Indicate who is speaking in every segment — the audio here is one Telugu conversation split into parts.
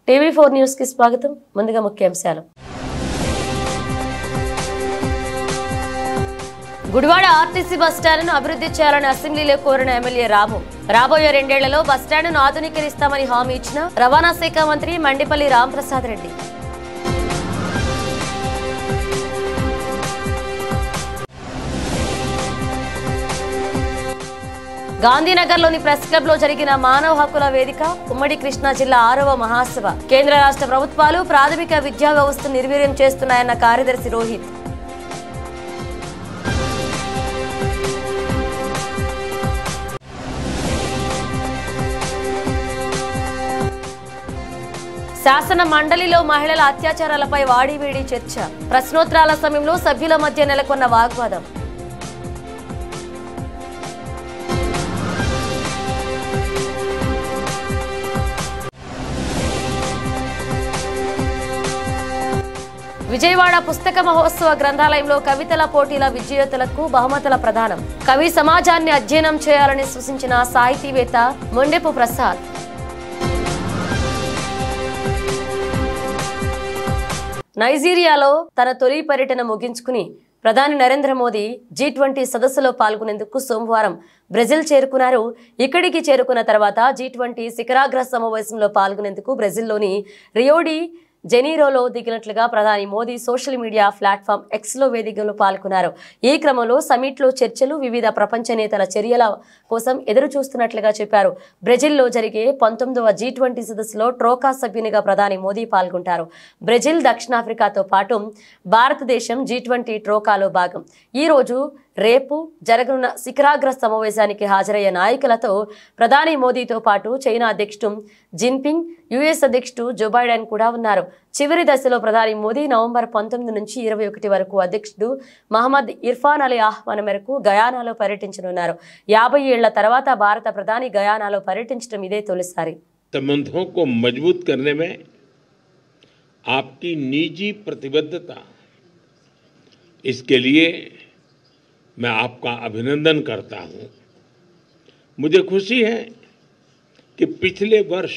Speaker 1: TV4 న్యూస్ కి స్వాగతం. ముందుగా ముఖ్యాంశాలు. గుడివాడ ఆర్టీసీ బస్టాండ్ను అభివృద్ధి చేయాలని అసెంబ్లీలో కోరిన ఎమ్మెల్యే రాము. రాబోయే 2 ఏళ్లలో బస్టాండ్ను ఆధునీకరిస్తామని హామీ ఇచ్చిన రవాణా శాఖ మంత్రి మండిపల్లి రాంప్రసాద్ రెడ్డి. గాంధీనగర్లోని ప్రెస్ క్లబ్ లో జరిగిన మానవ హక్కుల వేదిక ఉమ్మడి కృష్ణా జిల్లా 6వ మహాసభ. కేంద్ర రాష్ట్ర ప్రభుత్వాలు ప్రాథమిక విద్యా వ్యవస్థను నిర్వీర్యం చేస్తున్నాయన్న కార్యదర్శి రోహిత్. శాసన మండలిలో మహిళల అత్యాచారాలపై వాడివేడి చర్చ. ప్రశ్నోత్తరాల సమయంలో సభ్యుల మధ్య నెలకొన్న వాగ్వాదం. విజయవాడ పుస్తక మహోత్సవ గ్రంథాలయంలో కవితల పోటీల విజేతలకు బహుమతుల ప్రదానం. కవి సమాజాన్ని అధ్యయనం చేయాలని సూచించిన సాహితీవేత్త మొండెపు ప్రసాద్. నైజీరియాలో తన తొలి పర్యటన ముగించుకుని ప్రధాని నరేంద్ర మోదీ G20 సదస్సులో పాల్గొనేందుకు సోమవారం బ్రెజిల్ చేరుకున్నారు. ఇక్కడికి చేరుకున్న తర్వాత G20 శిఖరాగ్ర సమావేశంలో పాల్గొనేందుకు బ్రెజిల్లోని రియో డి జెనీరోలో దిగినట్లుగా ప్రధాని మోదీ సోషల్ మీడియా ప్లాట్ఫామ్ Xలో వేదికలో పాల్గొన్నారు. ఈ క్రమంలో సమిట్లో చర్చలు, వివిధ ప్రపంచ నేతల చర్యల కోసం ఎదురు చూస్తున్నట్లుగా చెప్పారు. బ్రెజిల్లో జరిగే 19వ G20 సదస్సులో ట్రోకా సభ్యునిగా ప్రధాని మోదీ పాల్గొంటారు. బ్రెజిల్, దక్షిణాఫ్రికాతో పాటు భారతదేశం G20 ట్రోకాలో భాగం. ఈ రోజు రేపు జరగనున్న శిఖరాగ్ర సమావేశానికి హాజరయ్యే నాయకులతో ప్రధాని మోదీతో పాటు చైనా అధ్యక్షుడు జిన్పింగ్, US అధ్యక్షుడు జో బైడెన్ కూడా ఉన్నారు. చివరి దశలో ప్రధాని మోదీ నవంబర్ 19 నుంచి 21 వరకు అధ్యక్షుడు మహమ్మద్ ఇర్ఫాన్ అలీ ఆహ్వానం మేరకు గయానాలో పర్యటించనున్నారు. 50 ఏళ్ల తర్వాత భారత ప్రధాని గయానాలో పర్యటించడం ఇదే తొలిసారి.
Speaker 2: संबंधों को मजबूत करने में आपकी निजी प्रतिबद्धता, इसके लिए मैं आपका अभिनंदन करता हूं। मुझे खुशी है कि पिछले वर्ष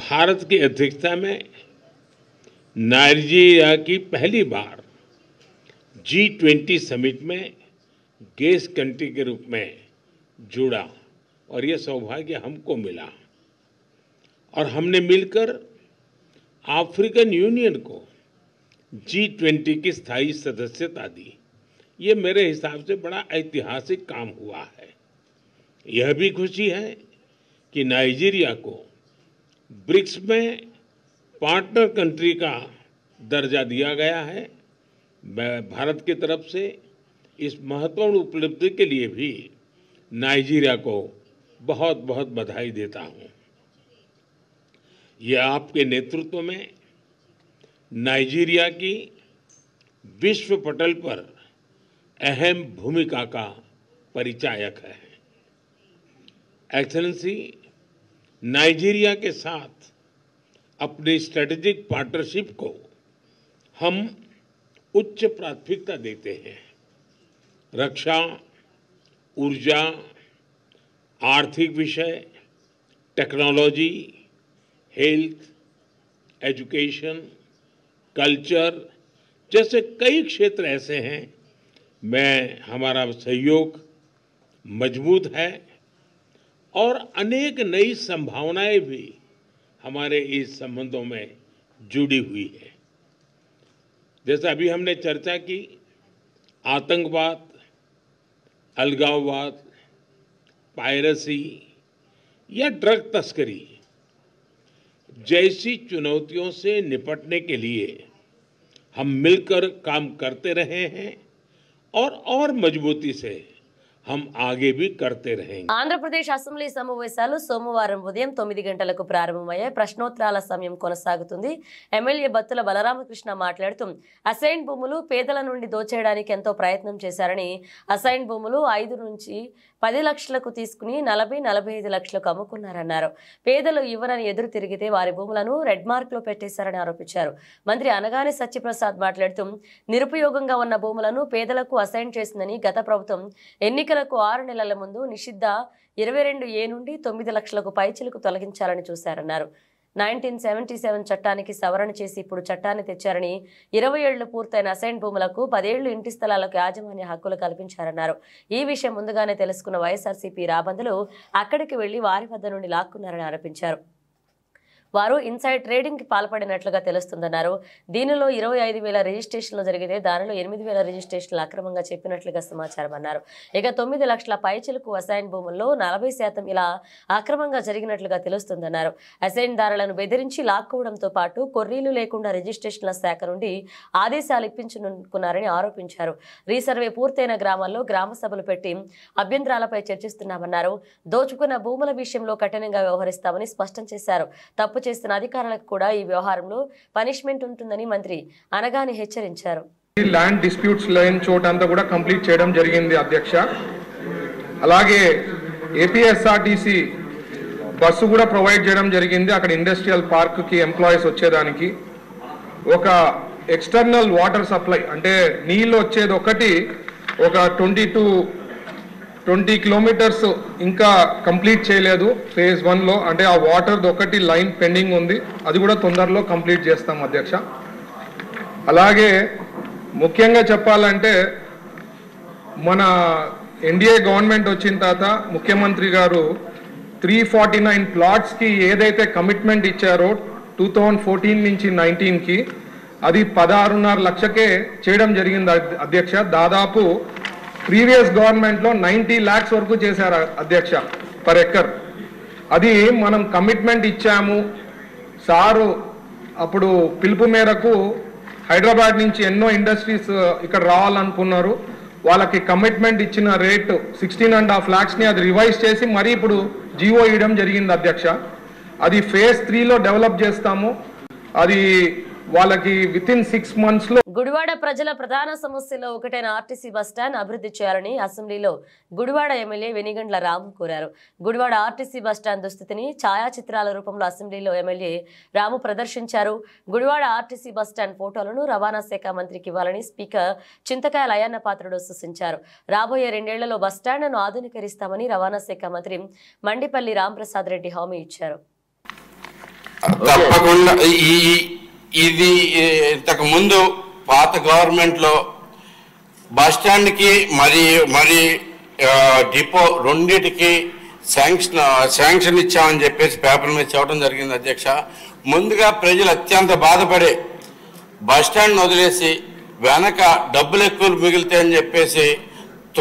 Speaker 2: भारत की अध्यक्षता में नाइजीरिया की पहली बार G20 समिट में गेस्ट कंट्री के रूप में जुड़ा और ये सौभाग्य हमको मिला और हमने मिलकर अफ्रीकन यूनियन को G20 की स्थायी सदस्यता दी। ये मेरे हिसाब से बड़ा ऐतिहासिक काम हुआ है। यह भी खुशी है कि नाइजीरिया को ब्रिक्स में पार्टनर कंट्री का दर्जा दिया गया है। मैं भारत की तरफ से इस महत्वपूर्ण उपलब्धि के लिए भी नाइजीरिया को बहुत बहुत बधाई देता हूँ। यह आपके नेतृत्व में नाइजीरिया की विश्व पटल पर अहम भूमिका का परिचायक है। एक्सेलेंसी, नाइजीरिया के साथ अपनी स्ट्रेटेजिक पार्टनरशिप को हम उच्च प्राथमिकता देते हैं। रक्षा, ऊर्जा, आर्थिक विषय, टेक्नोलॉजी, हेल्थ, एजुकेशन, कल्चर जैसे कई क्षेत्र ऐसे हैं में हमारा सहयोग मजबूत है और अनेक नई संभावनाएं भी हमारे इस संबंधों में जुड़ी हुई है। जैसे अभी हमने चर्चा की, आतंकवाद, अलगाववाद, पायरेसी या ड्रग तस्करी जैसी चुनौतियों से निपटने के लिए हम मिलकर काम करते रहे हैं और मजबूती से हम आगे भी करते रहेंगे.
Speaker 1: ఆంధ్రప్రదేశ్ అసెంబ్లీ సమావేశాలు సోమవారం ఉదయం 9 గంటలకు ప్రారంభమయ్యాయి. ప్రశ్నోత్తరాల సమయం కొనసాగుతుంది. ఎమ్మెల్యే బత్తుల బలరామకృష్ణ మాట్లాడుతూ అసైన్ భూములు పేదల నుండి దోచేయడానికి ఎంతో ప్రయత్నం చేశారని, అసైన్ భూములు 5 నుంచి 10 లక్షలకు తీసుకుని 40-45 లక్షలకు అమ్ముకున్నారన్నారు. పేదలు ఇవ్వరని ఎదురు తిరిగితే వారి భూములను రెడ్ మార్క్ లో పెట్టేశారని ఆరోపించారు. మంత్రి అనగానే సత్యప్రసాద్ మాట్లాడుతూ నిరుపయోగంగా ఉన్న భూములను పేదలకు అసైన్ చేసిందని, గత ప్రభుత్వం ఎన్నికలకు 6 నెలల ముందు నిషిద్ధ 22A నుండి 9 లక్షలకు పైచిలకు తొలగించాలని చూశారన్నారు. 1977 చట్టానికి సవరణ చేసి ఇప్పుడు చట్టాన్ని తెచ్చారని 20 ఏళ్లు పూర్తయిన అసైన్ భూములకు 10 ఏళ్లు ఇంటి స్థలాలకు యాజమాన్య హక్కులు కల్పించారన్నారు. ఈ విషయం ముందుగానే తెలుసుకున్న వైఎస్ఆర్సీపీ రాబందులు అక్కడికి వెళ్లి వారి వద్ద నుండి లాక్కున్నారని ఆరోపించారు. వారు ఇన్సైడ్ ట్రేడింగ్ కి పాల్పడినట్లుగా తెలుస్తుందన్నారు. దీనిలో 25,000 రిజిస్ట్రేషన్లు జరిగితే దానిలో 8,000 రిజిస్ట్రేషన్లు అక్రమంగా చెప్పినట్లుగా సమాచారం అన్నారు. ఇక 9 లక్షల పైచిలకు అసైన్ భూముల్లో 40% ఇలా అక్రమంగా జరిగినట్లుగా తెలుస్తుందన్నారు. అసైన్ దారులను బెదిరించి లాక్కోవడంతో పాటు కొర్రీలు లేకుండా రిజిస్ట్రేషన్ల శాఖ నుండి ఆదేశాలు ఇప్పించుకున్నారని ఆరోపించారు. రీసర్వే పూర్తయిన గ్రామాల్లో గ్రామ సభలు పెట్టి అభ్యంతరాలపై చర్చిస్తున్నామన్నారు. దోచుకున్న భూముల విషయంలో కఠినంగా వ్యవహరిస్తామని స్పష్టం చేశారు. తప్పు చేస్తున్న అధికారులకు కూడా ఈ వ్యవహారంలో పనిష్మెంట్ ఉంటుందని మంత్రి అనగానే హెచ్చరించారు.
Speaker 3: ల్యాండ్ డిస్ప్యూట్స్ లేని చోటంతా కూడా కంప్లీట్ చేయడం జరిగింది అధ్యక్ష. అలాగే ఏపీఎస్ఆర్టీసీ బస్సు కూడా ప్రొవైడ్ చేయడం జరిగింది. అక్కడ ఇండస్ట్రియల్ పార్క్ కి ఎంప్లాయీస్ వచ్చేదానికి ఒక ఎక్స్టర్నల్ వాటర్ సప్లై అంటే నీళ్ళు వచ్చేది ఒకటి ఒక 20 కిలోమీటర్స్ ఇంకా కంప్లీట్ చేయలేదు ఫేజ్ 1లో. అంటే ఆ వాటర్ ఒకటి లైన్ పెండింగ్ ఉంది, అది కూడా తొందరలో కంప్లీట్ చేస్తాం అధ్యక్ష. అలాగే ముఖ్యంగా చెప్పాలంటే మన ఎన్డీఏ గవర్నమెంట్ వచ్చిన తర్వాత ముఖ్యమంత్రి గారు 349 ప్లాట్స్కి ఏదైతే కమిట్మెంట్ ఇచ్చారో 2014 నుంచి 19కి అది 16.5 లక్షకే చేయడం జరిగింది అధ్యక్ష. దాదాపు ప్రీవియస్ గవర్నమెంట్లో 90 lakhs వరకు చేశారు అధ్యక్ష పర్ ఎకర్. అది మనం కమిట్మెంట్ ఇచ్చాము సారు. అప్పుడు పిలుపు మేరకు హైదరాబాద్ నుంచి ఎన్నో ఇండస్ట్రీస్ ఇక్కడ రావాలనుకున్నారు. వాళ్ళకి కమిట్మెంట్ ఇచ్చిన రేటు 16.5 lakhsని అది రివైజ్ చేసి మరీ ఇప్పుడు జీవో ఇవ్వడం జరిగింది అధ్యక్ష. అది ఫేజ్ 3లో డెవలప్ చేస్తాము. అది వాళ్ళకి వితిన్ 6 months లో.
Speaker 1: గుడివాడ ప్రజల ప్రధాన సమస్యలో ఒకటైన ఆర్టీసీ బస్టాండ్ అభివృద్ధి చేయాలని అసెంబ్లీలో గుడివాడ ఎమ్మెల్యే వెనిగండ్ల రాము కోరారు. గుడివాడ ఆర్టీసీ బస్టాండ్ దుస్థితిని ఛాయాచిత్రాల రూపంలో అసెంబ్లీలో ఎమ్మెల్యే రాము ప్రదర్శించారు. గుడివాడ ఆర్టీసీ బస్టాండ్ ఫోటోలను రవాణా శాఖ మంత్రికి ఇవ్వాలని స్పీకర్ చింతకాయల అయ్యన్న పాత్రుడు సూచించారు. రాబోయే 2 ఏళ్లలో బస్టాండ్ను ఆధునీకరిస్తామని రవాణా శాఖ మంత్రి మండిపల్లి రాంప్రసాద్ రెడ్డి హామీ ఇచ్చారు.
Speaker 4: తప్పకుండా ఇది ఇంతకు ముందు పాత గవర్నమెంట్లో బస్టాండ్కి మరి డిపో రెండింటికి శాంక్షన్ ఇచ్చామని చెప్పేసి పేపర్ మీద చెప్పడం జరిగింది అధ్యక్ష. ముందుగా ప్రజలు అత్యంత బాధపడే బస్టాండ్ వదిలేసి వెనక డబ్బులు ఎక్కువ మిగిలితాయని చెప్పేసి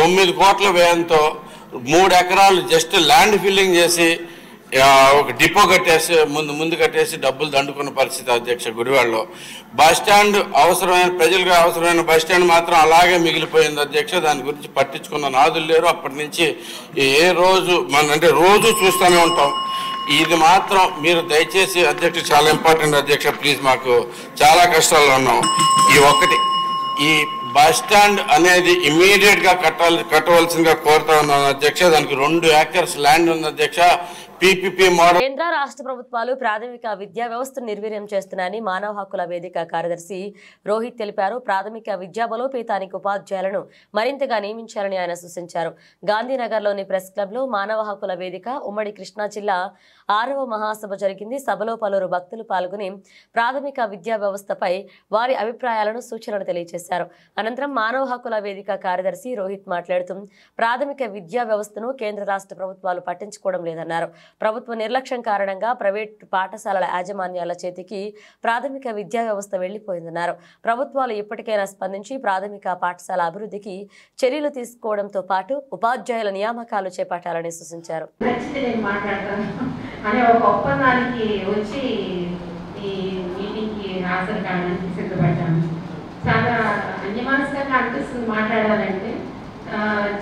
Speaker 4: 9 కోట్ల వ్యయంతో 3 ఎకరాలు జస్ట్ ల్యాండ్ ఫిల్లింగ్ చేసి ఒక డిపో కట్టేసి ముందు కట్టేసి డబ్బులు దండుకున్న పరిస్థితి అధ్యక్ష. గుడివాడలో బస్టాండ్ అవసరమైన ప్రజలకు అవసరమైన బస్టాండ్ మాత్రం అలాగే మిగిలిపోయింది అధ్యక్ష. దాని గురించి పట్టించుకున్న నాదులు లేరు. అప్పటి నుంచి ఏ రోజు అంటే రోజు చూస్తూనే ఉంటాం. ఇది మాత్రం మీరు దయచేసి అధ్యక్ష చాలా ఇంపార్టెంట్ అధ్యక్ష, ప్లీజ్. మాకు చాలా కష్టాలు ఉన్నాం. ఈ బస్టాండ్ అనేది ఇమీడియట్ గా కట్టవలసిందిగా కోరుతా ఉన్నాను అధ్యక్ష. దానికి 2 acres ల్యాండ్ ఉంది అధ్యక్ష.
Speaker 1: కేంద్ర రాష్ట్ర ప్రభుత్వాలు ప్రాథమిక విద్యా వ్యవస్థను నిర్వీర్యం చేస్తున్నాయని మానవ హక్కుల వేదిక కార్యదర్శి రోహిత్ తెలిపారు. ప్రాథమిక విద్యా బలోపేతానికి ఉపాధ్యాయులను మరింతగా నియమించాలని ఆయన సూచించారు. గాంధీనగర్లోని ప్రెస్ క్లబ్లో మానవ హక్కుల వేదిక ఉమ్మడి కృష్ణా జిల్లా 6వ మహాసభ జరిగింది. సభలో పలువురు భక్తులు పాల్గొని ప్రాథమిక విద్యా వ్యవస్థపై వారి అభిప్రాయాలను సూచనలు తెలియజేశారు. అనంతరం మానవ హక్కుల వేదిక కార్యదర్శి రోహిత్ మాట్లాడుతూ ప్రాథమిక విద్యా వ్యవస్థను కేంద్ర రాష్ట్ర ప్రభుత్వాలు పట్టించుకోవడం లేదన్నారు. ప్రభుత్వ నిర్లక్ష్యం కారణంగా ప్రైవేట్ పాఠశాలల యాజమాన్యాల చేతికి ప్రాథమిక విద్యా వ్యవస్థ వెళ్లిపోయిందన్నారు. ప్రభుత్వాలు ఇప్పటికైనా స్పందించి ప్రాథమిక పాఠశాల అభివృద్ధికి చర్యలు తీసుకోవడంతో పాటు ఉపాధ్యాయుల నియామకాలు చేపట్టాలని సూచించారు.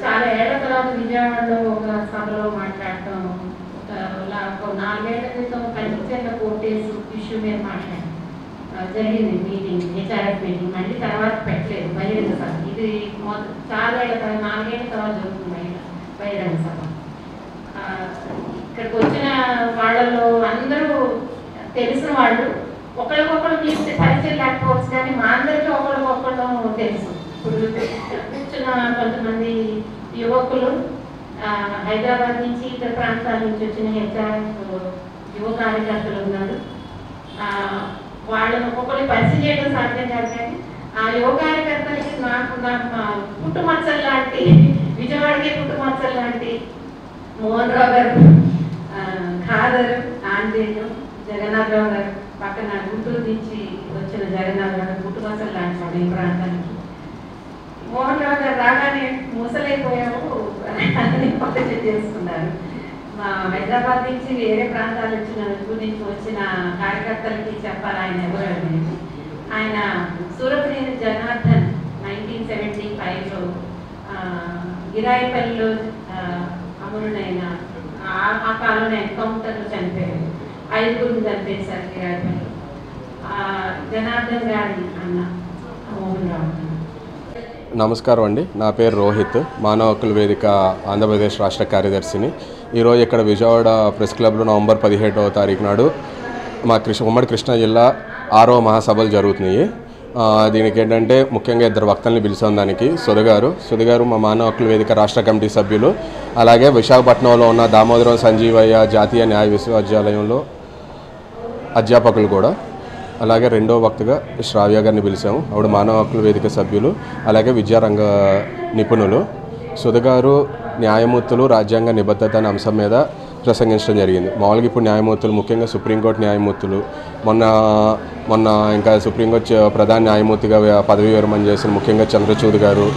Speaker 5: చాలా ఏళ్ల తర్వాత విజయవాడలో ఒక సభలో మాట్లాడటం, 4 ఏళ్ల క్రితం కల్చర్ల కోర్టేజ్ ఇష్యూ మీద మాట్లాడాం జరిగింది మీటింగ్, హెచ్ఆర్ఎఫ్ మీటింగ్. మళ్ళీ తర్వాత పెట్టలేదు బహిరంగ సభ. ఇది చాలా ఏళ్ల తర్వాత 4 ఏళ్ల తర్వాత జరుగుతుంది బహిరంగ సభ. ఇక్కడికి వచ్చిన వాళ్ళలో అందరూ తెలిసిన వాళ్ళు, ఒకరికొకరు తీస్తే పరిచయం లేకపోవచ్చు కానీ మా అందరికీ ఒకరికొకరు తెలుసు. ఇప్పుడు కూర్చున్న కొంతమంది యువకులు హైదరాబాద్ నుంచి ఇతర ప్రాంతాల నుంచి వచ్చిన హెచ్ఆర్ఎఫ్ యువ కార్యకర్తలు ఉన్నారు. వాళ్ళని ఒక్కొక్కరిని పరిచయం చేయడం సాధ్యం కాదు. కానీ ఆ యువ కార్యకర్తలకి నాకు పుట్టుమచ్చలు లాంటి, విజయవాడకి పుట్టుమచ్చలు లాంటి మోహన్ రావు గారు, ఖాదర్, ఆంజనేయులు, జగన్నాథ్ రావు గారు, పక్కన గుంటూరు నుంచి వచ్చిన జగన్నాథ్ రావు గారు పుట్టుమచ్చలు లాంటి వాడు ఈ ప్రాంతానికి. మోహన్ రావు గారు రాగానే ముసలైపోయాము అని పరిచయం చేసుకున్నారు. మా హైదరాబాద్ నుంచి వేరే ప్రాంతాల నుంచి వచ్చిన కార్యకర్తలకి చెప్పాలి ఆయన ఎవరు అనేది. ఆయన సూరత్నేని జనార్దన్ 1975లో గిరాయిపల్లిలో అమరుడైన ఆ కాలంలో ఎన్కౌంటర్లు చనిపోయారు. 5 చనిపేశారు గిరాయిపల్లి. జనార్దన్ గారి అన్న మోహన్ రావు.
Speaker 6: నమస్కారం అండి, నా పేరు రోహిత్, మానవ హక్కుల వేదిక ఆంధ్రప్రదేశ్ రాష్ట్ర కార్యదర్శిని. ఈరోజు ఇక్కడ విజయవాడ ప్రెస్ క్లబ్లో నవంబర్ 17వ తారీఖు నాడు మా ఉమ్మడి కృష్ణా జిల్లా 6వ మహాసభలు జరుగుతున్నాయి. దీనికి ఏంటంటే ముఖ్యంగా 2 వక్తల్ని పిలిచాం. దానికి సుధగారు మా మానవ హక్కుల వేదిక రాష్ట్ర కమిటీ సభ్యులు, అలాగే విశాఖపట్నంలో ఉన్న దామోదరం సంజీవయ్య జాతీయ న్యాయ విశ్వవిద్యాలయంలో అధ్యాపకులు కూడా, అలాగే 2వ వక్తగా శ్రావ్య గారిని పిలిచాము. ఆవిడ మానవ హక్కుల వేదిక సభ్యులు, అలాగే విద్యారంగ నిపుణులు. సుధగారు న్యాయమూర్తులు రాజ్యాంగ నిబద్ధత అనే అంశం మీద ప్రసంగించడం జరిగింది. మామూలుగా ఇప్పుడు న్యాయమూర్తులు, ముఖ్యంగా సుప్రీంకోర్టు న్యాయమూర్తులు, మొన్న ఇంకా సుప్రీంకోర్టు ప్రధాన న్యాయమూర్తిగా పదవీ విరమణ చేసిన ముఖ్యంగా చంద్రచూడ్ గారు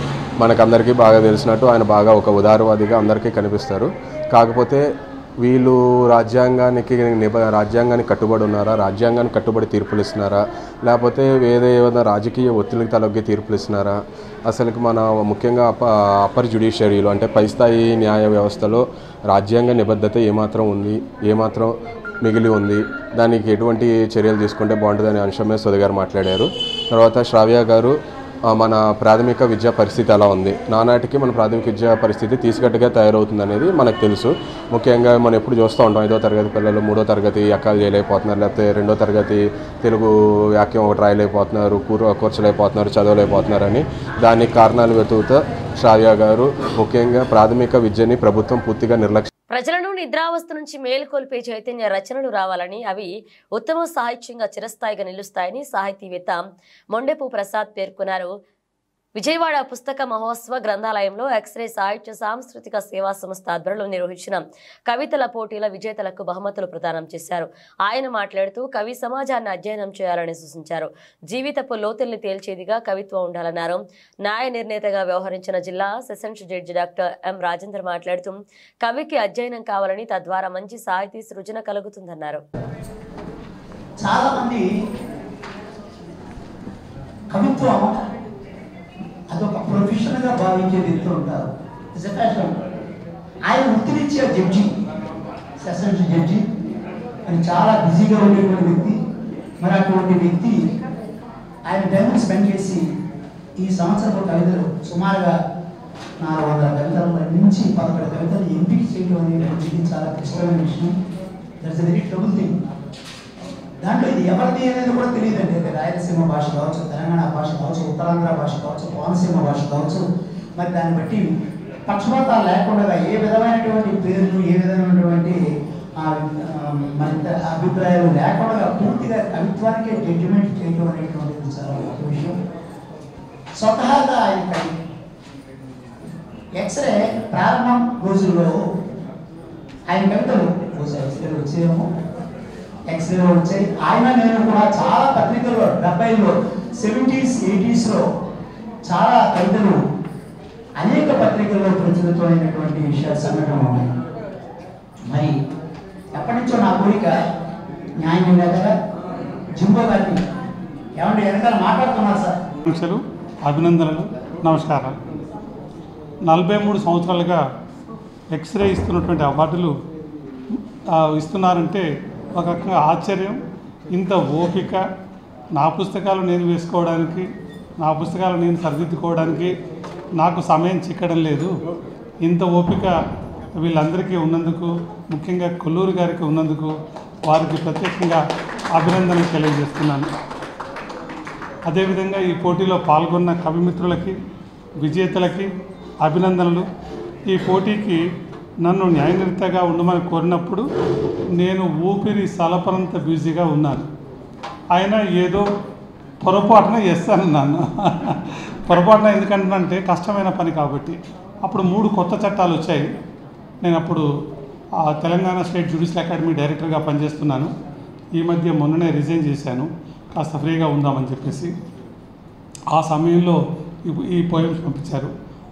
Speaker 6: మనకందరికీ బాగా తెలిసినట్టు ఆయన బాగా ఒక ఉదారవాదిగా అందరికీ కనిపిస్తారు. కాకపోతే వీళ్ళు రాజ్యాంగానికి కట్టుబడి ఉన్నారా, రాజ్యాంగానికి కట్టుబడి తీర్పులు ఇస్తున్నారా, లేకపోతే ఏదైనా రాజకీయ ఒత్తిడికి తలొగ్గి తీర్పులు ఇస్తున్నారా? అసలుకి మన ముఖ్యంగా అప్పర్ జ్యుడిషియరీలో అంటే పైస్థాయి న్యాయ వ్యవస్థలో రాజ్యాంగ నిబద్ధత ఏమాత్రం ఉంది, ఏమాత్రం మిగిలి ఉంది, దానికి ఎటువంటి చర్యలు తీసుకుంటే బాగుంటుందనే అంశమే సుధగారు మాట్లాడారు. తర్వాత శ్రావ్య గారు మన ప్రాథమిక విద్యా పరిస్థితి ఎలా ఉంది, నానాటికి మన ప్రాథమిక విద్యా పరిస్థితి తీసుకట్టుగా తయారవుతుంది అనేది మనకు తెలుసు. ముఖ్యంగా మనం ఎప్పుడు చూస్తూ ఉంటాం, 5వ తరగతి పిల్లలు 3వ తరగతి అక్కలు చేయలేకపోతున్నారు, లేకపోతే 2వ తరగతి తెలుగు వాక్యం ఒకటి రాయలేకపోతున్నారు, కూర్చోలేకపోతున్నారు, చదవలేకపోతున్నారని. దానికి కారణాలు వెతుకుతూ శ్రావ్య గారు ముఖ్యంగా ప్రాథమిక విద్యని ప్రభుత్వం పూర్తిగా నిర్లక్ష్యం.
Speaker 1: ప్రజలను నిద్రావస్థ నుంచి మేలుకొల్పే చైతన్య రచనలు రావాలని, అవి ఉత్తమ సాహిత్యంగా చిరస్థాయిగా నిలుస్తాయని సాహితీవేత్త మొండెపు ప్రసాద్ పేర్కొన్నారు. విజయవాడ పుస్తక మహోత్సవ గ్రంథాలయంలో ఎక్స్రే సాహిత్య సాంస్కృతిక సేవా సంస్థ ఆధ్వర్యంలో నిర్వహించిన కవితల పోటీల విజేతలకు బహుమతులు ప్రదానం చేశారు. ఆయన మాట్లాడుతూ కవి సమాజాన్ని అధ్యయనం చేయాలని సూచించారు. జీవితపు లోతుల్ని తేల్చేదిగా కవిత్వం ఉండాలన్నారు. న్యాయ నిర్ణేతగా వ్యవహరించిన జిల్లా sessions judge doctor M Rajender మాట్లాడుతూ కవికి అధ్యయనం కావాలని, తద్వారా మంచి సాహితీ సృజన కలుగుతుందన్నారు.
Speaker 7: చాలా మంది కవిత్వం అదొక ప్రొఫెషన్గా భావించే వ్యక్తులు ఉంటారు. ఆయన వృత్తిరీత్యా జడ్జి, సెషన్స్ జడ్జి అని చాలా బిజీగా ఉండేటువంటి వ్యక్తి. మరి అటువంటి వ్యక్తి ఆయన టైం స్పెండ్ చేసి ఈ సంవత్సరపు కవితలు సుమారుగా 400 కవితల నుంచి 11 కవితలు ఎంపిక చేయడం అనేది చాలా క్లిష్టమైన విషయం. That's a very trouble thing. దాంట్లో ఇది ఎవరిది అనేది కూడా తెలియదండి. రాయలసీమ భాష కావచ్చు, తెలంగాణ భాష కావచ్చు, ఉత్తరాంధ్ర భాష కావచ్చు, కోనసీమ భాష కావచ్చు. మరి దాన్ని బట్టి పక్షపాతాలు లేకుండా ఏ విధమైనటువంటి పేర్లు, ఏ విధమైనటువంటి మరి అభిప్రాయాలు లేకుండా పూర్తిగా కవిత్వానికే జడ్జిమెంట్ చేయడం అనేటువంటిది చాలా గొప్ప విషయం. స్వతహాగా ఆయన కవి. ఎక్స్రే ప్రారంభం రోజుల్లో ఆయన కవితలు ఎక్స్రేలు వచ్చేమో, ఎక్స్రేలో వచ్చాయి. ఆయన నేను కూడా చాలా పత్రికల్లో 70లో 70s 80sలో చాలా కవితలు అనేక పత్రికల్లో ప్రచురితమైనటువంటి విషయాలు సంఘటనలు ఉన్నాయి. మరి ఎప్పటి నుంచో నా కోరిక న్యాయ నిర్ణేతగా జింబో గారిని ఏమంటే వెనకాల మాట్లాడుతున్నారు సార్.
Speaker 8: అభినందనలు, నమస్కారం. 43 సంవత్సరాలుగా ఎక్స్రే ఇస్తున్నటువంటి అవార్డులు ఇస్తున్నారంటే ఒక రకంగా ఆశ్చర్యం. ఇంత ఓపిక, నా పుస్తకాలు నేను వేసుకోవడానికి, నా పుస్తకాలు నేను సరిదిద్దుకోవడానికి నాకు సమయం చిక్కడం లేదు. ఇంత ఓపిక వీళ్ళందరికీ ఉన్నందుకు, ముఖ్యంగా కొల్లూరు గారికి ఉన్నందుకు వారికి ప్రత్యేకంగా అభినందనలు తెలియజేస్తున్నాను. అదేవిధంగా ఈ పోటీలో పాల్గొన్న కవిమిత్రులకి, విజేతలకి అభినందనలు. ఈ పోటీకి నన్ను న్యాయనిర్ణేతగా ఉండమని కోరినప్పుడు నేను ఊపిరి సలపనంత బిజీగా ఉన్నాను. ఆయన ఏదో పొరపాటున చేస్తానన్నాను. పొరపాటున ఎందుకంటే కష్టమైన పని కాబట్టి. అప్పుడు 3 కొత్త చట్టాలు వచ్చాయి. నేను అప్పుడు తెలంగాణ స్టేట్ జ్యుడిషియల్ అకాడమీ డైరెక్టర్గా పనిచేస్తున్నాను. ఈ మధ్య మొన్ననే రిజైన్ చేశాను, కాస్త ఫ్రీగా ఉందామని చెప్పేసి. ఆ సమయంలో ఈ పోయమ్స్ పంపించారు.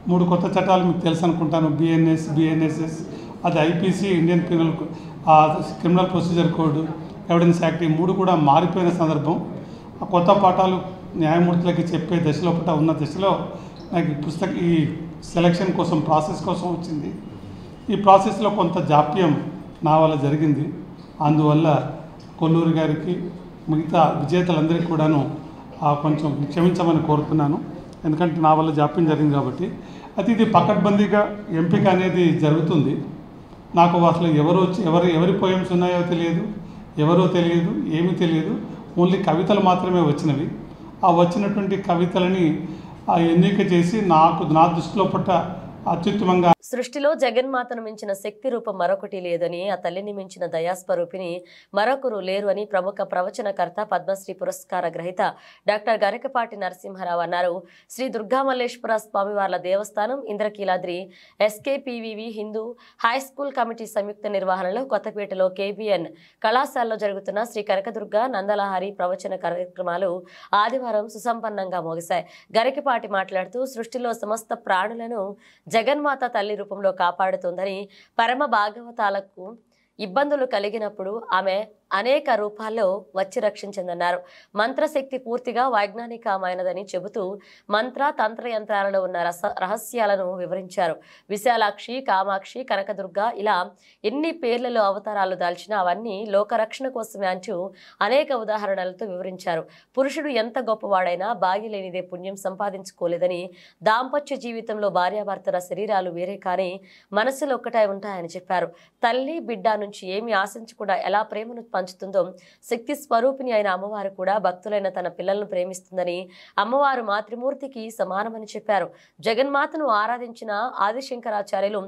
Speaker 8: 3 కొత్త చట్టాలు మీకు తెలుసు అనుకుంటాను. బిఎన్ఎస్ఎస్, అది IPC, Indian criminal procedure code, evidence act, ఈ 3 కూడా మారిపోయిన సందర్భం. ఆ కొత్త పాఠాలు న్యాయమూర్తులకి చెప్పే దశలో ఉన్న దశలో నాకు ఈ సెలక్షన్ కోసం, ప్రాసెస్ కోసం వచ్చింది. ఈ ప్రాసెస్లో కొంత జాప్యం నా వల్ల జరిగింది. అందువల్ల కొల్లూరి గారికి, మిగతా విజేతలందరికీ కూడాను కొంచెం క్షమించమని కోరుతున్నాను. ఎందుకంటే నా వల్ల జాప్యం జరిగింది కాబట్టి. అయితే ఇది పకడ్బందీగా ఎంపిక అనేది జరుగుతుంది. నాకు అసలు ఎవరి పోయమ్స్ ఉన్నాయో తెలియదు, ఎవరో తెలియదు, ఏమీ తెలియదు. ఓన్లీ కవితలు మాత్రమే వచ్చినవి. ఆ వచ్చినటువంటి కవితలని ఎన్నిక చేసి నా దృష్టిలో పట్ట అత్యుత్తమంగా.
Speaker 1: సృష్టిలో జగన్మాతను మించిన శక్తి రూపం మరొకటి లేదని, ఆ తల్లిని మించిన దయాస్వరూపిణి మరొకరు లేరు అని ప్రముఖ ప్రవచనకర్త, పద్మశ్రీ పురస్కార గ్రహీత డాక్టర్ గరికపాటి నరసింహారావు అన్నారు. శ్రీ దుర్గామల్లేశ్వర స్వామివార్ల దేవస్థానం, Indrakeeladri SKPVV Hindu high school committee సంయుక్త నిర్వహణలో కొత్తపేటలో కేబిఎన్ కళాశాలలో జరుగుతున్న శ్రీ కనకదుర్గ నందలహారి ప్రవచన కార్యక్రమాలు ఆదివారం సుసంపన్నంగా ముగిశాయి. గరికపాటి మాట్లాడుతూ, సృష్టిలో సమస్త ప్రాణులను జగన్మాత తల్లి రూపంలో కాపాడుతుందని, పరమ భాగవతాలకు ఇబ్బందులు కలిగినప్పుడు ఆమె అనేక రూపాల్లో వచ్చి రక్షించిందన్నారు. మంత్రశక్తి పూర్తిగా వైజ్ఞానికమైనదని చెబుతూ మంత్ర తంత్ర యంత్రాలలో ఉన్న రహస్యాలను వివరించారు. విశాలాక్షి, కామాక్షి, కనకదుర్గ ఇలా ఎన్ని పేర్లలో అవతారాలు దాల్చినా అవన్నీ లోకరక్షణ కోసమే అంటూ అనేక ఉదాహరణలతో వివరించారు. పురుషుడు ఎంత గొప్పవాడైనా భార్య లేనిదే పుణ్యం సంపాదించుకోలేదని, దాంపత్య జీవితంలో భార్యాభర్తల శరీరాలు వేరే కానీ మనసులు ఒక్కటై ఉంటాయని చెప్పారు. తల్లి బిడ్డ నుంచి ఏమి ఆశించకుండా ఎలా ప్రేమను పంచుతుందో, శక్తి స్వరూపిణి అయిన అమ్మవారు కూడా భక్తులైన తన పిల్లలను ప్రేమిస్తుందని, అమ్మవారు మాతృమూర్తికి సమానమని చెప్పారు. జగన్మాతను ఆరాధించిన ఆదిశంకరాచార్యులు,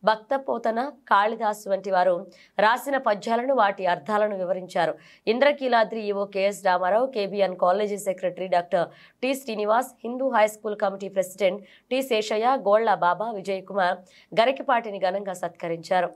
Speaker 1: భక్తపోతన, కాళిదాసు వంటి వారు రాసిన పద్యాలను, వాటి అర్థాలను వివరించారు. Indrakeeladri EO KS Ramarao, KBN college secretary doctor T Srinivas, Hindu high school committee president T Seshaiah, Golla Baba, Vijay Kumar గరికపాటిని ఘనంగా సత్కరించారు.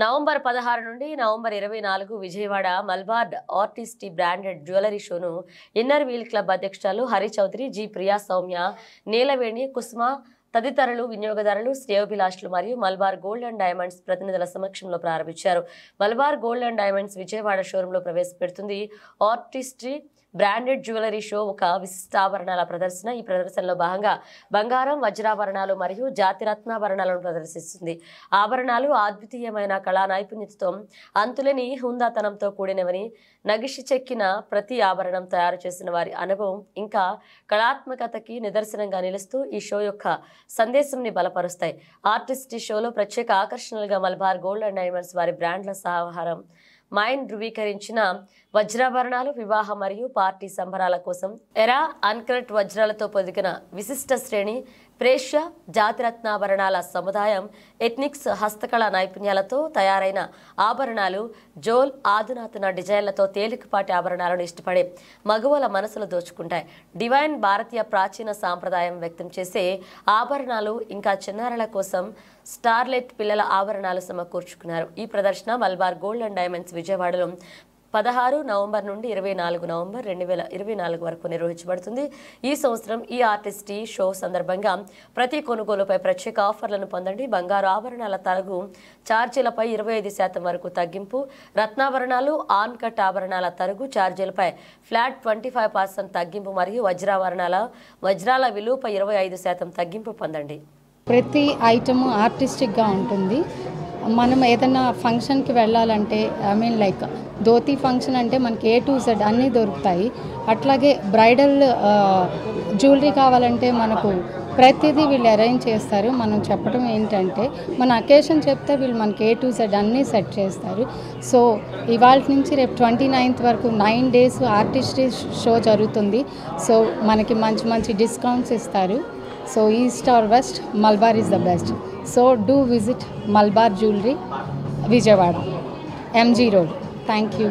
Speaker 1: నవంబర్ 16 నుండి November 24 Vijayawada Malabar artist branded jewellery షోను ఇన్నర్ వీల్ క్లబ్ అధ్యక్షులు హరి చౌదరి, జి ప్రియా, సౌమ్య, నీలవేణి, కుసుమ తదితరులు, వినియోగదారులు, శ్రేయోభిలాషులు మరియు మల్బార్ గోల్డ్ అండ్ డైమండ్స్ ప్రతినిధుల సమక్షంలో ప్రారంభించారు. Malabar gold and diamonds Vijayawada షోరూంలో ప్రవేశపెడుతుంది ఆర్టిస్ట్రీ బ్రాండెడ్ జ్యువెలరీ షో, ఒక విశిష్ట ఆభరణాల ప్రదర్శన. ఈ ప్రదర్శనలో భాగంగా బంగారం, వజ్రాభరణాలు మరియు జాతిరత్నాభరణాలను ప్రదర్శిస్తుంది. ఆభరణాలు అద్వితీయమైన కళా నైపుణ్యతతో, అంతులేని హుందాతనంతో కూడినవని, నగిషి చెక్కిన ప్రతి ఆభరణం తయారు చేసిన వారి అనుభవం ఇంకా కళాత్మకతకి నిదర్శనంగా నిలుస్తూ ఈ షో యొక్క సందేశంని బలపరుస్తాయి. ఆర్టిస్ట్ షోలో ప్రత్యేక ఆకర్షణలుగా మల్బార్ గోల్డ్ అండ్ డైమండ్స్ వారి బ్రాండ్ల సహకారం, మైన్ ధృవీకరించిన వజ్రాభరణాలు, వివాహ మరియు పార్టీ సంబరాల కోసం ఎరా అన్కట్ వజ్రాలతో పొదిగిన విశిష్ట శ్రేణి, ప్రేష్య జాతిరత్నాభరణాల సముదాయం, ఎథ్నిక్స్ హస్తకళ నైపుణ్యాలతో తయారైన ఆభరణాలు, జోల్ ఆధునాతన డిజైన్లతో తేలికపాటి ఆభరణాలను ఇష్టపడే మగువల మనసులు దోచుకుంటాయి. డివైన్ భారతీయ ప్రాచీన సాంప్రదాయం వ్యక్తం చేసే ఆభరణాలు, ఇంకా చిన్నారుల కోసం స్టార్లెట్ పిల్లల ఆభరణాలు సమకూర్చుకున్నారు. ఈ ప్రదర్శన మల్బార్ గోల్డ్ అండ్ డైమండ్స్ విజయవాడలో 16 నవంబర్ నుండి 24 నవంబర్ 2024 వరకు నిర్వహించబడుతుంది. ఈ సంవత్సరం ఈ ఆర్టిస్ట్ షో సందర్భంగా ప్రతి కొనుగోలుపై ప్రత్యేక ఆఫర్లను పొందండి. బంగారు ఆభరణాల తరగు ఛార్జీలపై 25% వరకు తగ్గింపు, రత్నాభరణాలు, ఆన్ కట్ ఆభరణాల తరగు ఛార్జీలపై ఫ్లాట్ 25% తగ్గింపు మరియు వజ్రాల విలువపై 25% తగ్గింపు పొందండి.
Speaker 9: ప్రతి ఐటమ్ ఆర్టిస్టిక్గా ఉంటుంది. మనం ఏదైనా ఫంక్షన్కి వెళ్ళాలంటే లైక్ ధోతి ఫంక్షన్ అంటే మనకి A to Z అన్నీ దొరుకుతాయి. అట్లాగే బ్రైడల్ జ్యువెలరీ కావాలంటే మనకు ప్రతిదీ వీళ్ళు అరేంజ్ చేస్తారు. మనం చెప్పడం ఏంటంటే మన అకేషన్ చెప్తే వీళ్ళు మనకి A to Z అన్నీ సెట్ చేస్తారు. సో ఇవాళ నుంచి రేపు 29th వరకు 9 days ఆర్టిస్ట్ షో జరుగుతుంది. సో మనకి మంచి మంచి డిస్కౌంట్స్ ఇస్తారు. So east or west, Malabar is the best. So do visit Malabar Jewelry, Vijayawada, MG Road. Thank you.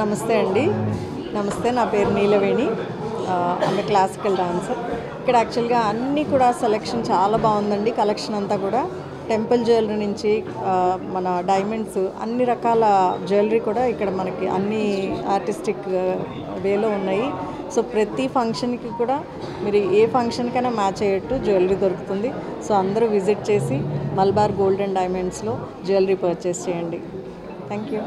Speaker 10: నమస్తే అండి. నమస్తే, నా పేరు నీలవేణి. ఆమె క్లాసికల్ డాన్సర్. ఇక్కడ యాక్చువల్గా అన్నీ కూడా సెలెక్షన్ చాలా బాగుందండి. కలెక్షన్ అంతా కూడా టెంపుల్ జ్యువెలరీ నుంచి మన డైమండ్స్ అన్ని రకాల జ్యువెలరీ కూడా ఇక్కడ మనకి అన్ని ఆర్టిస్టిక్ వేలో ఉన్నాయి. సో ప్రతి ఫంక్షన్కి కూడా మీరు ఏ ఫంక్షన్కైనా మ్యాచ్ అయ్యేట్టు జ్యువెలరీ దొరుకుతుంది. సో అందరూ విజిట్ చేసి మలబార్ గోల్డ్ అండ్ డైమండ్స్లో జ్యువెలరీ పర్చేస్ చేయండి. Thank you.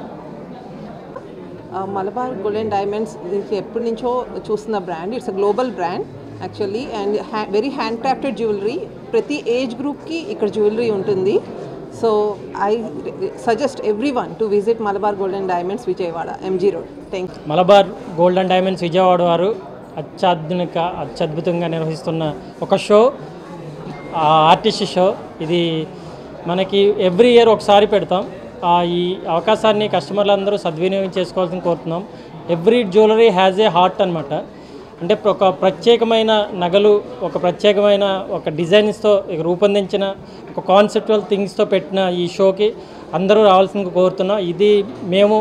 Speaker 11: Malabar gold and diamonds ఎప్పటి నుంచో చూస్తున్న brand. It's a global brand actually and very hand crafted jewellery. ప్రతి ఏజ్ గ్రూప్కి ఇక్కడ జ్యువెలరీ ఉంటుంది. So I suggest every one to visit Malabar gold and diamonds Vijayawada, MG road. Thank you.
Speaker 12: Malabar gold and diamonds Vijayawada వారు అత్యద్భుతంగా నిర్వహిస్తున్న ఒక షో, ఆర్టిస్ట్ షో. ఇది మనకి ఎవ్రీ ఇయర్ ఒకసారి పెడతాం. ఈ అవకాశాన్ని కస్టమర్లందరూ సద్వినియోగం చేసుకోవాల్సింది కోరుతున్నాం. Every jewellery has a heart అనమాట. అంటే ఒక ప్రత్యేకమైన నగలు, ఒక ప్రత్యేకమైన ఒక డిజైన్స్తో రూపొందించిన ఒక కాన్సెప్చువల్ థింగ్స్తో పెట్టిన ఈ షోకి అందరూ రావాల్సిందిగా కోరుతున్నాం. ఇది మేము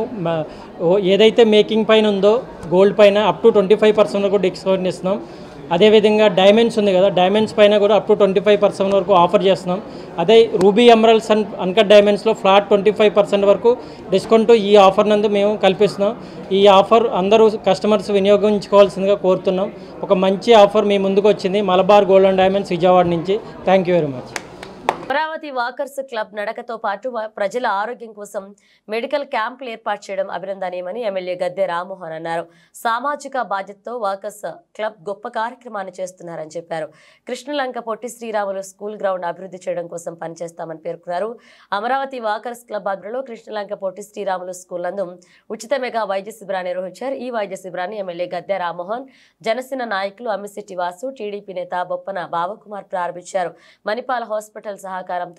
Speaker 12: ఏదైతే మేకింగ్ పైన ఉందో గోల్డ్ పైన అప్ టు 25% వరకు డిస్కౌంట్ ఇస్తున్నాం. అదేవిధంగా డైమండ్స్ ఉంది కదా, డైమండ్స్ పైన కూడా అప్ టు 25% వరకు ఆఫర్ చేస్తున్నాం. అదే రూబీ ఎమరల్డ్స్ అండ్ అన్కట్ డైమండ్స్లో ఫ్లాట్ 25% వరకు డిస్కౌంట్ ఈ ఆఫర్ నందు మేము కల్పిస్తున్నాం. ఈ ఆఫర్ అందరూ కస్టమర్స్ వినియోగించుకోవాల్సిందిగా కోరుతున్నాం. ఒక మంచి ఆఫర్ మీ ముందుకు వచ్చింది Malabar gold and diamonds Vijayawada నుంచి. Thank you very much.
Speaker 1: Amaravati walkers club నడకతో పాటు ప్రజల ఆరోగ్యం కోసం మెడికల్ క్యాంపులు ఏర్పాటు చేయడం అభినందనీయమని ఎమ్మెల్యే గద్దె రామ్మోహన్ అన్నారు. సామాజిక బాధ్యతతో వాకర్స్ క్లబ్ గొప్ప కార్యక్రమాన్ని చేస్తున్నారని చెప్పారు. కృష్ణలంక పొట్టి శ్రీరాములు స్కూల్ గ్రౌండ్ అభివృద్ధి చేయడం కోసం పనిచేస్తామని పేర్కొన్నారు. అమరావతి వాకర్స్ క్లబ్ ఆధ్వర్యంలో కృష్ణలంక పొట్టి శ్రీరాములు స్కూల్ నందు ఉచిత మెగా వైద్య శిబిరాన్ని నిర్వహించారు. ఈ వైద్య శిబిరాన్ని ఎమ్మెల్యే గద్దె రామ్మోహన్, జనసేన నాయకులు అమ్మిశెట్టి వాసు, టీడీపీ నేత బొప్పన బావకుమార్ ప్రారంభించారు. మణిపాల హాస్పిటల్ సహకారంతో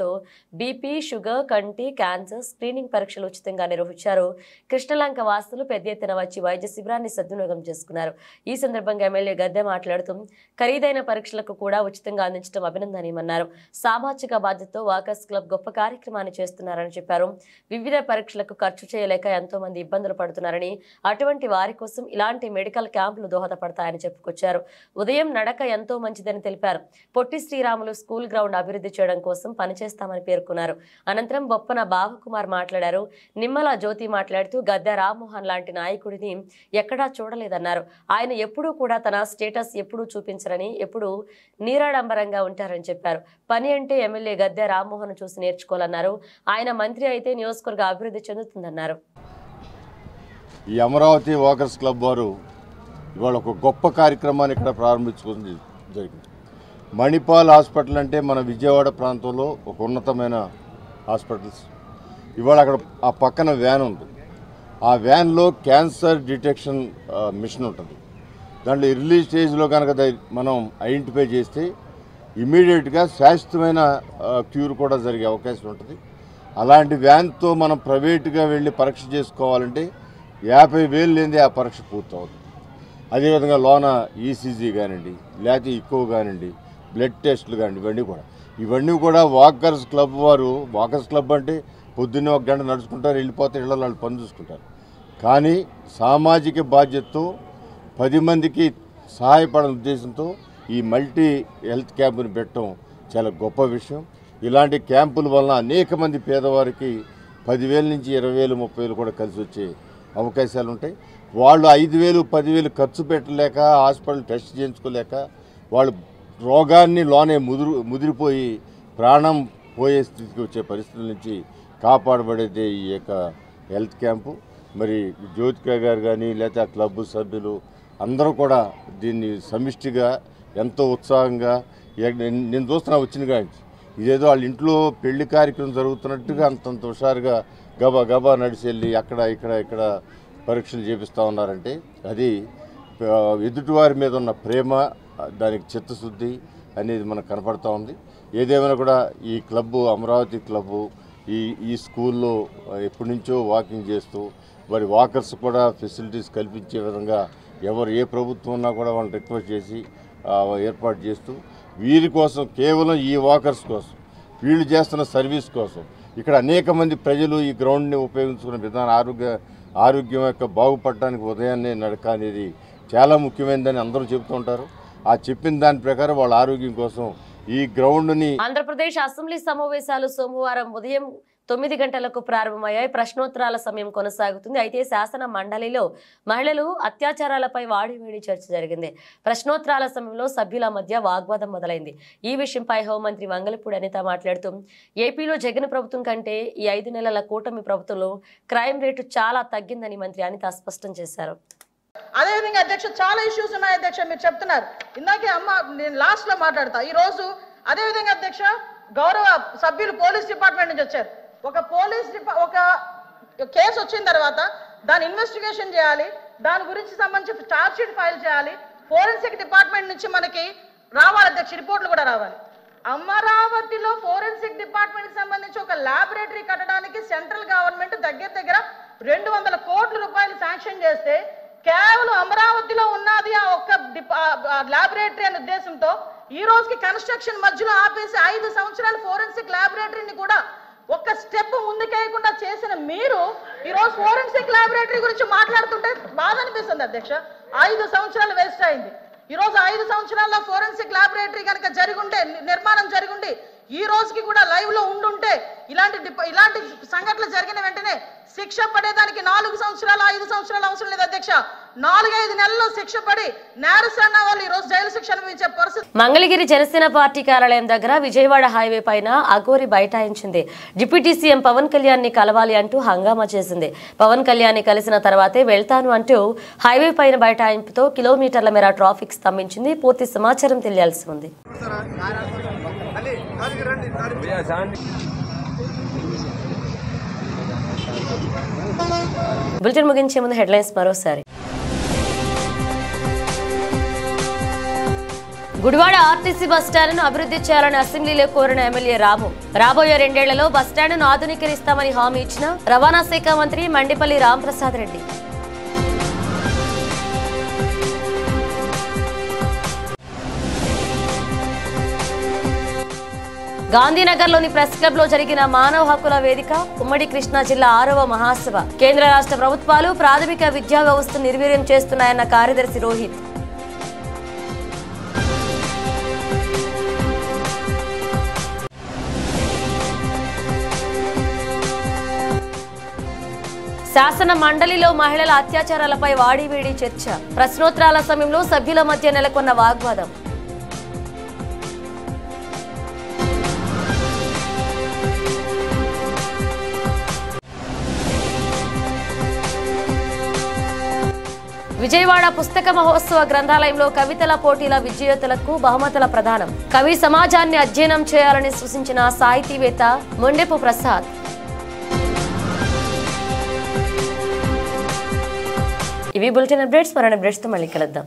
Speaker 1: బీపీ, షుగర్, కంటి, క్యాన్సర్ స్క్రీనింగ్ పరీక్షలు ఉచితంగా నిర్వహించారు. కృష్ణలంక వాసులు పెద్ద ఎత్తున వచ్చి వైద్య శిబిరాన్ని సద్వినియోగం చేసుకున్నారు. ఈ సందర్భంగా ఎమ్మెల్యే గద్దె మాట్లాడుతూ ఖరీదైన పరీక్షలకు కూడా ఉచితంగా అందించడం అభినందనీయమన్నారు. సామాజిక బాధ్యతతో వాకర్స్ క్లబ్ గొప్ప కార్యక్రమాన్ని చేస్తున్నారని చెప్పారు. వివిధ పరీక్షలకు ఖర్చు చేయలేక ఎంతో మంది ఇబ్బందులు పడుతున్నారని, అటువంటి వారి కోసం ఇలాంటి మెడికల్ క్యాంపులు దోహదపడతాయని చెప్పుకొచ్చారు. ఉదయం నడక ఎంతో మంచిదని తెలిపారు. పొట్టి శ్రీరాములు స్కూల్ గ్రౌండ్ అభివృద్ధి చేయడం కోసం పనిచేస్తామని పేర్కొన్నారు. అనంతరం బొప్పన బావకుమార్ మాట్లాడారు. నిమ్మల జ్యోతి మాట్లాడుతూ గద్దె రామ్మోహన్ లాంటి నాయకుడిని ఎక్కడా చూడలేదన్నారు. ఆయన ఎప్పుడూ కూడా తన స్టేటస్ ఎప్పుడూ చూపించరని, ఎప్పుడూ నీరాడంబరంగా ఉంటారని చెప్పారు. పని అంటే ఎమ్మెల్యే గద్దె రామ్మోహన్ చూసి నేర్చుకోవాలన్నారు. ఆయన మంత్రి అయితే నియోజకవర్గ అభివృద్ధి చెందుతుందన్నారు.
Speaker 13: ఈ అమరావతి వాకర్స్ క్లబ్ వారు ఇవాళ ఒక గొప్ప కార్యక్రమాన్ని ఇక్కడ ప్రారంభించుకుంది జరిగింది. మణిపాల్ హాస్పిటల్ అంటే మన విజయవాడ ప్రాంతంలో ఒక ఉన్నతమైన హాస్పిటల్స్. ఇవాళ అక్కడ ఆ పక్కన వ్యాన్ ఉంది. ఆ వ్యాన్లో క్యాన్సర్ డిటెక్షన్ మిషన్ ఉంటుంది. దాంట్లో ఎర్లీ స్టేజ్లో కనుక మనం ఐడెంటిఫై చేస్తే ఇమీడియట్గా శాశ్వతమైన క్యూర్ కూడా జరిగే అవకాశం ఉంటుంది. అలాంటి వ్యాన్తో మనం ప్రైవేట్గా వెళ్ళి పరీక్ష చేసుకోవాలంటే 50,000 లేనిదే ఆ పరీక్ష పూర్తవుతుంది. అదేవిధంగా లోన ఈసీజీ కానివ్వండి, లేకపోతే ఎక్కువ కానివ్వండి, బ్లడ్ టెస్టులు కానివ్వండి, ఇవన్నీ కూడా వాకర్స్ క్లబ్ వారు, వాకర్స్ క్లబ్ అంటే పొద్దున్నే 1 గంట నడుచుకుంటారు, వెళ్ళిపోతే ఇళ్ళలో వాళ్ళు పని చూసుకుంటారు. కానీ సామాజిక బాధ్యతతో 10 మందికి సహాయపడే ఉద్దేశంతో ఈ మల్టీ హెల్త్ క్యాంపుని పెట్టడం చాలా గొప్ప విషయం. ఇలాంటి క్యాంపుల వలన అనేక మంది పేదవారికి 10,000 నుంచి 20,000 30,000 కూడా కలిసి వచ్చే అవకాశాలు ఉంటాయి. వాళ్ళు 5,000 10,000 ఖర్చు పెట్టలేక హాస్పిటల్ టెస్ట్ చేయించుకోలేక వాళ్ళు రోగాన్ని లోనే ముదిరిపోయి ప్రాణం పోయే స్థితికి వచ్చే పరిస్థితుల నుంచి కాపాడబడేదే ఈ యొక్క హెల్త్ క్యాంపు. మరి జ్యోతిక గారు కానీ లేదా క్లబ్ సభ్యులు అందరూ కూడా దీన్ని సమిష్టిగా ఎంతో ఉత్సాహంగా నేను చూస్తున్నా వచ్చిన కానీ ఇదేదో వాళ్ళ ఇంట్లో పెళ్లి కార్యక్రమం జరుగుతున్నట్టుగా అంతంత హుషారుగా గబా నడిచి వెళ్ళి ఇక్కడ పరీక్షలు చేపిస్తూ ఉన్నారంటే అది ఎదుటివారి మీద ఉన్న ప్రేమ, దానికి చిత్తశుద్ధి అనేది మనకు కనపడుతూ ఉంది. ఏదేమైనా కూడా ఈ క్లబ్బు అమరావతి క్లబ్బు ఈ స్కూల్లో ఎప్పటి నుంచో వాకింగ్ చేస్తూ మరి వాకర్స్ కూడా ఫెసిలిటీస్ కల్పించే విధంగా ఎవరు ఏ ప్రభుత్వం ఉన్నా కూడా వాళ్ళని రిక్వెస్ట్ చేసి ఏర్పాటు చేస్తూ వీరి కోసం కేవలం ఈ వాకర్స్ కోసం వీళ్ళు చేస్తున్న సర్వీస్ కోసం ఇక్కడ అనేక మంది ప్రజలు ఈ గ్రౌండ్ని ఉపయోగించుకునే విధానం ఆరోగ్యం యొక్క బాగుపడటానికి ఉదయాన్నే నడక అనేది చాలా ముఖ్యమైనదని అందరూ చెబుతూ ఉంటారు. ఆ చెప్పిన దాని ప్రకారం వాళ్ళ ఆరోగ్యం కోసం ఈ గ్రౌండ్ని
Speaker 1: ఆంధ్రప్రదేశ్ అసెంబ్లీ సమావేశాలు సోమవారం ఉదయం 9 గంటలకు ప్రారంభమయ్యాయి. ప్రశ్నోత్తరాల సమయం కొనసాగుతుంది. అయితే శాసన మండలిలో మహిళలు అత్యాచారాలపై వాడివేడి చర్చ జరిగింది. ప్రశ్నోత్తరాల సమయంలో సభ్యుల మధ్య వాగ్వాదం మొదలైంది. ఈ విషయంపై హోంమంత్రి వంగలపూడి అనిత మాట్లాడుతూ ఏపీలో జగన్ ప్రభుత్వం కంటే ఈ 5 నెలల కూటమి ప్రభుత్వంలో క్రైమ్ రేటు చాలా తగ్గిందని మంత్రి అనిత స్పష్టం చేశారు.
Speaker 14: అదేవిధంగా అధ్యక్ష చాలా ఇష్యూస్ ఉన్నాయి అధ్యక్ష, మీరు చెప్తున్నారు. ఇందాకే అమ్మ నేను లాస్ట్ లో మాట్లాడతా. ఈ రోజు అదేవిధంగా అధ్యక్ష గౌరవ సభ్యులు పోలీస్ డిపార్ట్మెంట్ నుంచి వచ్చారు. ఒక కేసు వచ్చిన తర్వాత దాని ఇన్వెస్టిగేషన్ చేయాలి, దాని గురించి సంబంధించి ఛార్జ్ షీట్ ఫైల్ చేయాలి. ఫోరెన్సిక్ డిపార్ట్మెంట్ నుంచి మనకి రావాలి అధ్యక్ష, రిపోర్ట్లు కూడా రావాలి. అమరావతిలో ఫోరెన్సిక్ డిపార్ట్మెంట్ సంబంధించి ఒక ల్యాబొరేటరీ కట్టడానికి సెంట్రల్ గవర్నమెంట్ దగ్గర 200 కోట్ల రూపాయలు శాంక్షన్ చేస్తే కేవలం అమరావతిలో ఉన్నది ఆ ఒక్క ల్యాబొరేటరీ అనే ఉద్దేశంతో ఈ రోజుకి కన్స్ట్రక్షన్ మధ్యలో ఆపేసి 5 సంవత్సరాల ఫోరెన్సిక్ ల్యాబొరేటరీని కూడా ఒక్క స్టెప్ ముందుకేయకుండా చేసిన మీరు ఈ రోజు ఫోరెన్సిక్ ల్యాబొరేటరీ గురించి మాట్లాడుతుంటే బాధ అనిపిస్తుంది అధ్యక్ష. 5 సంవత్సరాలు వేస్ట్ అయింది. ఈ రోజు 5 సంవత్సరాల్లో ఫోరెన్సిక్ ల్యాబొరేటరీ కనుక జరిగుంటే, నిర్మాణం జరిగుండి ఈ రోజుకి కూడా లైవ్ లో ఉండుంటే ఇలాంటి సంఘటనలు జరిగిన వెంటనే శిక్ష పడేదానికి 4 సంవత్సరాలు 5 సంవత్సరాలు అవసరం లేదు అధ్యక్ష. 4-5 నెలల్లో శిక్ష పడి నేరస్తున్న వాళ్ళు ఈ రోజు జైలు శిక్ష అనుభవించే పరిస్థితి.
Speaker 1: మంగళగిరి జనసేన పార్టీ కార్యాలయం దగ్గర విజయవాడ హైవే పైన అఘోరి బైఠాయించింది. డిప్యూటీ సీఎం పవన్ కళ్యాణ్ ని కలవాలి అంటూ హంగామా చేసింది. పవన్ కళ్యాణ్ ని కలిసిన తర్వాతే వెళ్తాను అంటూ హైవే పైన బైఠాయింపుతో కిలోమీటర్ల మేర ట్రాఫిక్ స్తంభించింది. పూర్తి సమాచారం తెలియాల్సి ఉంది. బులెటిన్ ముగించే ముందు హెడ్లైన్స్ మరోసారి. గుడివాడ ఆర్టీసీ బస్టాండ్ను అభివృద్ధి చేయాలని అసెంబ్లీలో కోరిన ఎమ్మెల్యే రాము. రాబోయే 2 ఏళ్లలో బస్టాండ్ను ఆధునీకరిస్తామని హామీ ఇచ్చిన రవాణా శాఖ మంత్రి మండిపల్లి రాంప్రసాద్ రెడ్డి. గాంధీనగర్లోని ప్రెస్ క్లబ్ లో జరిగిన మానవ హక్కుల వేదిక ఉమ్మడి కృష్ణా జిల్లా 6వ మహాసభ. కేంద్ర రాష్ట్ర ప్రభుత్వాలు ప్రాథమిక విద్యా వ్యవస్థను నిర్వీర్యం చేస్తున్నాయన్న కార్యదర్శి రోహిత్. శాసన మండలిలో మహిళల అత్యాచారాలపై వాడివేడి చర్చ. ప్రశ్నోత్తరాల సమయంలో సభ్యుల మధ్య నెలకొన్న వాగ్వాదం. విజయవాడ పుస్తక మహోత్సవ గ్రంథాలయంలో కవితల పోటీల విజేతలకు బహుమతుల ప్రదానం. కవి సమాజాన్ని అధ్యయనం చేయాలని సూచించిన సాహితీవేత్త మొండెపు ప్రసాద్. ఇవి బులెటిన్ అప్డేట్స్. మరిన్ని అప్డేట్స్ తో మళ్ళీ కలుద్దాం.